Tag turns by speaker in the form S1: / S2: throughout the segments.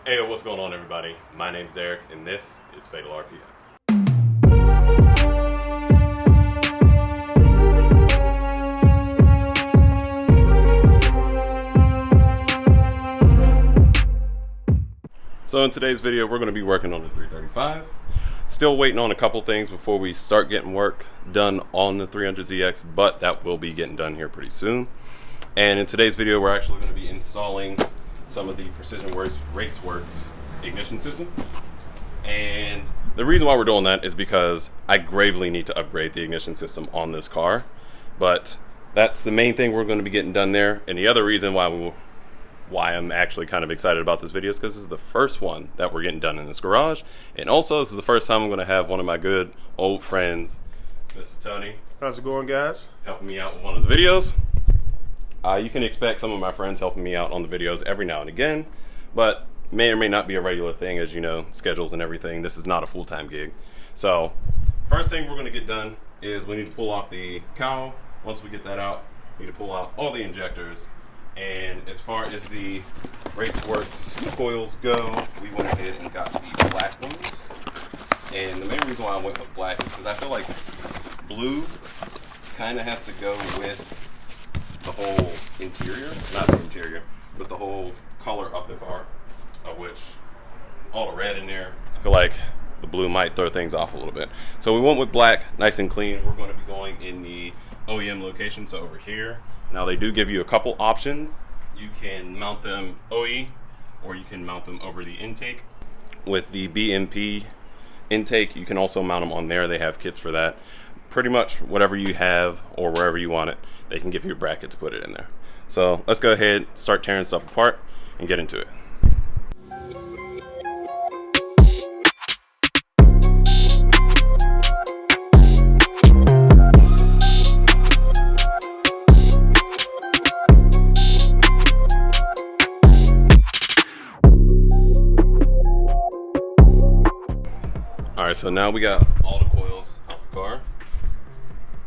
S1: Hey, what's going on, everybody? My name's Derek, and this is Fatal RPM. So in today's video, we're going to be working on the 335. Still waiting on a couple things before we start getting work done on the 300ZX, but that will be getting done here pretty soon. And in today's video, we're actually going to be installing some of the Precision Raceworks ignition system. And the reason why we're doing that is because I gravely need to upgrade the ignition system on this car. But that's the main thing we're going to be getting done there. And the other reason why I'm actually kind of excited about this video is because this is the first one that we're getting done in this garage. And also, this is the first time I'm going to have one of my good old friends, Mr. Tony.
S2: How's it going, guys?
S1: Helping me out with one of the videos. You can expect some of my friends helping me out on the videos every now and again, but may or may not be a regular thing, as you know, schedules and everything. This is not a full-time gig. So, first thing we're going to get done is we need to pull off the cowl. Once we get that out, we need to pull out all the injectors. And as far as the Raceworks coils go, we went ahead and got the black ones. And the main reason why I went with black is because I feel like blue kind of has to go with the whole interior, not the interior, but the whole color of the car, of which all the red in there, I feel like the blue might throw things off a little bit. So we went with black, nice and clean. We're going to be going in the OEM location, so over here. Now they do give you a couple options. You can mount them OE, or you can mount them over the intake. With the BMP intake, you can also mount them on there. They have kits for that. Pretty much whatever you have or wherever you want it, they can give you a bracket to put it in there. So let's go ahead, start tearing stuff apart and get into it. Alright, so now we got all the coils out the car.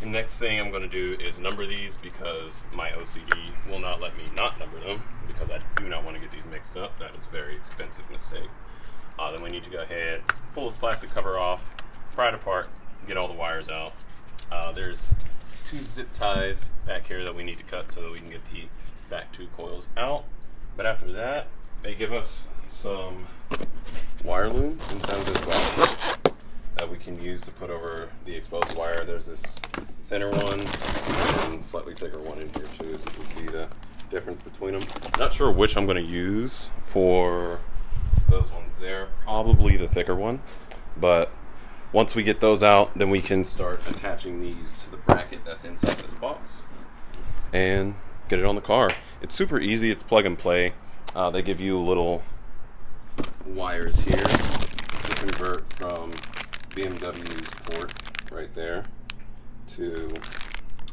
S1: The next thing I'm going to do is number these because my OCD will not let me not number them because I do not want to get these mixed up. That is a very expensive mistake. Then we need to go ahead, pull this plastic cover off, pry it apart, get all the wires out. There's 2 zip ties back here that we need to cut so that we can get the back 2 coils out. But after that, they give us some wire loom inside of this box that we can use to put over the exposed wire. There's this thinner one and slightly thicker one in here too, as you can see the difference between them. Not sure which I'm going to use for those ones there. Probably the thicker one, but once we get those out, then we can start attaching these to the bracket that's inside this box and get it on the car. It's super easy. It's plug and play. They give you little wires here to convert from BMW's port right there to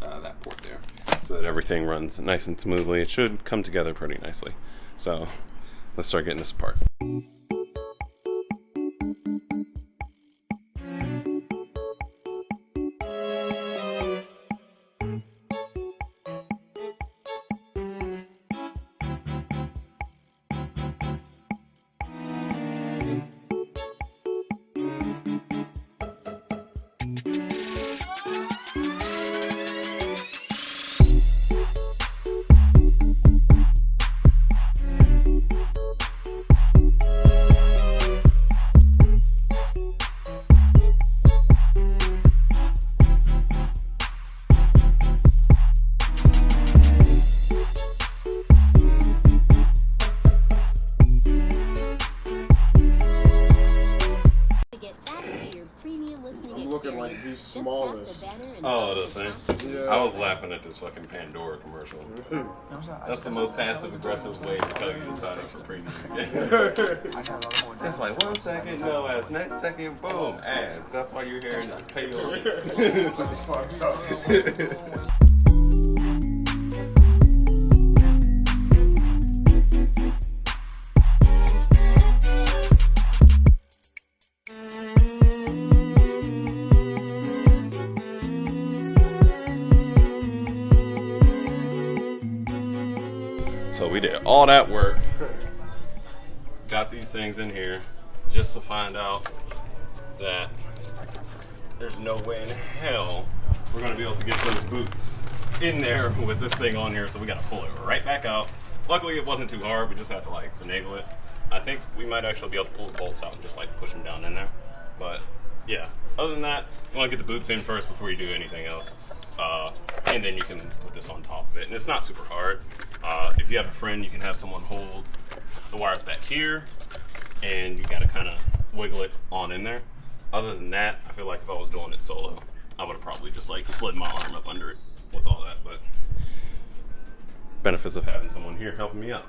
S1: that port there, so that everything runs nice and smoothly. It should come together pretty nicely. So let's start getting this apart.
S2: Looking like the smallest.
S1: Oh, the thing? Yeah. I was laughing at this fucking Pandora commercial. That's the most passive-aggressive way to tell you to sign up for premium again. It's like 1 second, no ads. Next second, boom, ads. That's why you're hearing this. Pay your shit.
S2: That's fucked up.
S1: So we did all that work, got these these things in here just to find out that there's no way in hell we're gonna be able to get those boots in there with this thing on here, so we gotta pull it right back out. Luckily it wasn't too hard, we just had to like finagle it. I think we might actually be able to pull the bolts out and just like push them down in there. But yeah, other than that, you wanna get the boots in first before you do anything else. And then you can put this on top of it. And it's not super hard. If you have a friend, you can have someone hold the wires back here, and you gotta kind of wiggle it on in there. Other than that, I feel like if I was doing it solo, I would have probably just like slid my arm up under it with all that. But benefits of having someone here helping me out.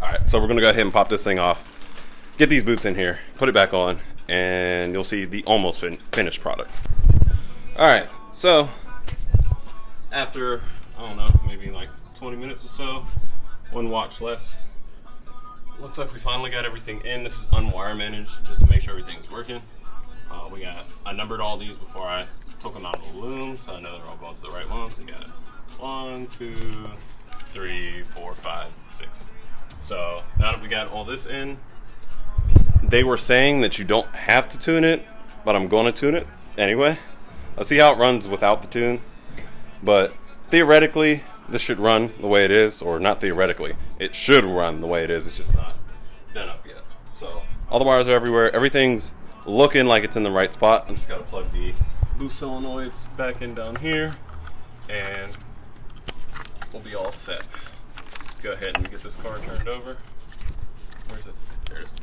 S1: All right, so we're gonna go ahead and pop this thing off, get these boots in here, put it back on, and you'll see the almost finished product. All right, so after, I don't know, maybe like 20 minutes or so, one watch less, looks like we finally got everything in. This is unwire managed just to make sure everything's working. I numbered all these before I took them out of the loom, so I know they're all going to the right ones. So you got 1, 2, 3, 4, 5, 6. So now that we got all this in, they were saying that you don't have to tune it, but I'm going to tune it anyway. I'll see how it runs without the tune, but theoretically this should run the way it is, or not theoretically, it should run the way it is. It's just not done up yet. So all the wires are everywhere, everything's looking like it's in the right spot. I'm just got to plug the boost solenoids back in down here, and we'll be all set. Go ahead and get this car turned over. Where is it? There it is.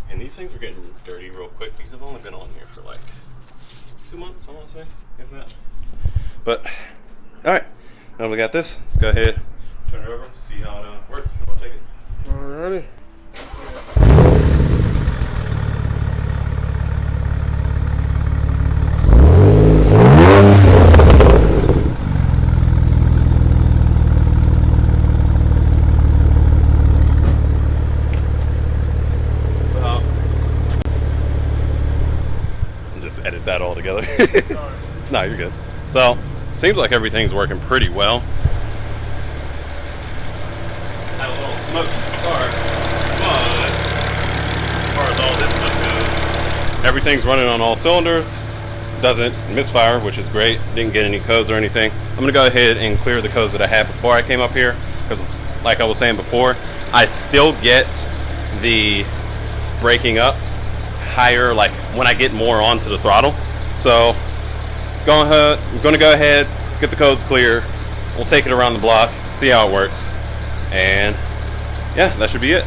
S1: And these things are getting dirty real quick. These have only been on here for like 2 months, I want to say, if that. But, all right, now we got this. Let's go ahead, turn it over, see how it works. You want to take it?
S2: Alrighty.
S1: Edit that all together. No, you're good. So, seems like everything's working pretty well. Had a little smoky start, but as far as all this stuff goes, everything's running on all cylinders. Doesn't misfire, which is great. Didn't get any codes or anything. I'm gonna go ahead and clear the codes that I had before I came up here, because like I was saying before, I still get the breaking up higher, like when I get more onto the throttle. So I'm gonna go ahead, get the codes clear, we'll take it around the block, see how it works, and yeah, that should be it.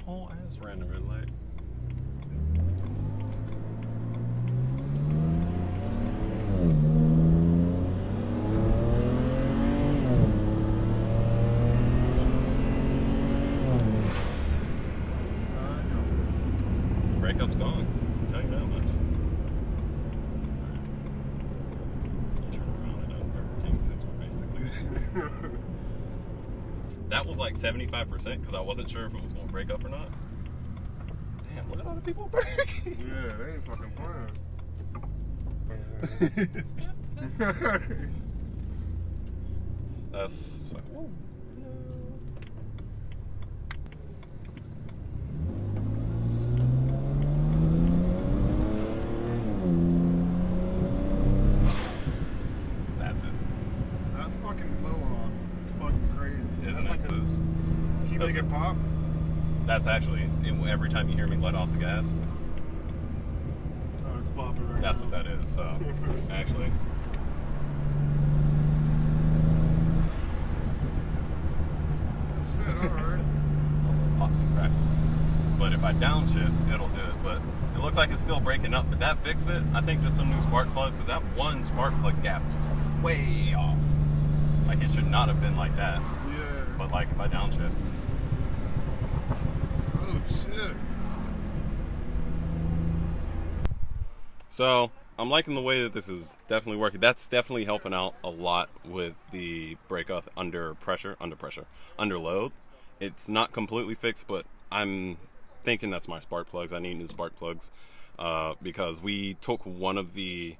S1: Whole ass ran the red light. Breakup's gone. I'll tell you that much. Turn around and Burger King since we're basically there. That was like 75% because I wasn't sure if it was going to break up or not. Damn, look at all the people at Burger King.
S2: Yeah, they ain't fucking playing.
S1: That's like, whoa. That's it.
S2: That fucking blow off is fucking crazy.
S1: Isn't
S2: That's
S1: it?
S2: like a, keep making it pop.
S1: That's actually, every time you hear me let off the gas,
S2: Oh, it's popping right
S1: that's
S2: now.
S1: what that is. So, actually.
S2: Shit, alright.
S1: Pops and crackles. But if I downshift, it'll do it. But it looks like it's still breaking up. But that fixed it. I think just some new spark plugs, because that one spark plug gap was way off. Like it should not have been like that.
S2: Yeah.
S1: But like if I downshift.
S2: Oh, shit.
S1: So I'm liking the way that this is definitely working. That's definitely helping out a lot with the breakup under load. It's not completely fixed, but I'm thinking that's my spark plugs. I need new spark plugs because we took one of the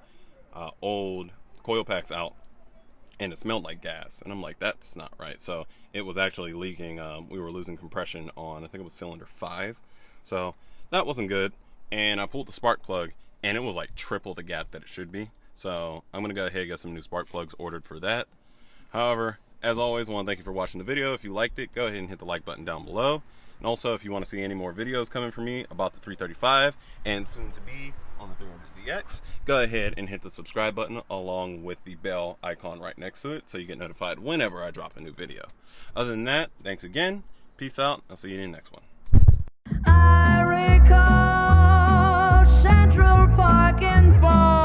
S1: old coil packs out and it smelled like gas, and I'm like, that's not right. So it was actually leaking. We were losing compression on, I think it was cylinder 5, so that wasn't good. And I pulled the spark plug, and it was like triple the gap that it should be. So I'm gonna go ahead and get some new spark plugs ordered for that. However, as always, I want to thank you for watching the video. If you liked it, go ahead and hit the like button down below. And also, if you want to see any more videos coming from me about the 335 and soon to be on the 300ZX, go ahead and hit the subscribe button along with the bell icon right next to it so you get notified whenever I drop a new video. Other than that, thanks again. Peace out. I'll see you in the next one.
S3: I recall Central Park in fall.